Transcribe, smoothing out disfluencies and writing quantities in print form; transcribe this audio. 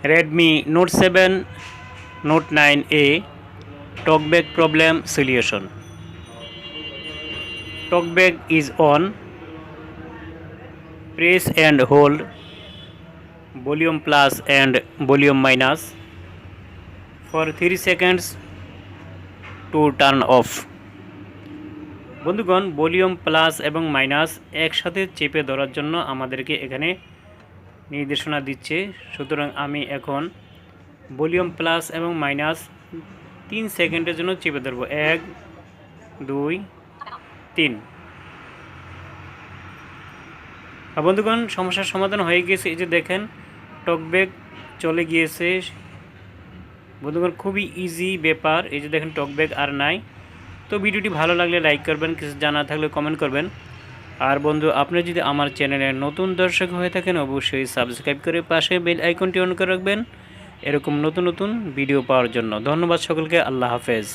Redmi Note 7, Note 9A TalkBack problem solution. TalkBack is on. Press and hold volume plus and volume minus for 3 seconds to turn off. বন্ধুগণ, volume plus এবং minus একসাথে চেপে ধরার জন্য আমাদেরকে এখানে নির্দেশনা দিচ্ছে। সুতরাং আমি এখন ভলিউম প্লাস এবং মাইনাস 3 সেকেন্ডের জন্য চেপে ধরব। 1 2 3। বন্ধুগণ, সমস্যার সমাধান হয়ে গিয়েছে। এই যে দেখেন, টকব্যাক চলে গিয়েছে। বন্ধুগণ, খুবই ইজি ব্যাপার। এই যে দেখেন, টকব্যাক আর নাই। তো ভিডিওটি ভালো লাগলে লাইক করবেন, কিছু জানা থাকলে কমেন্ট করবেন। আর বন্ধু, আপনি যদি আমার চ্যানেলের নতুন দর্শক হয়ে থাকেন অবশ্যই সাবস্ক্রাইব করে পাশে বেল আইকনটি অন করে রাখবেন এরকম নতুন নতুন ভিডিও পাওয়ার জন্য। ধন্যবাদ সকলকে। আল্লাহ হাফেজ।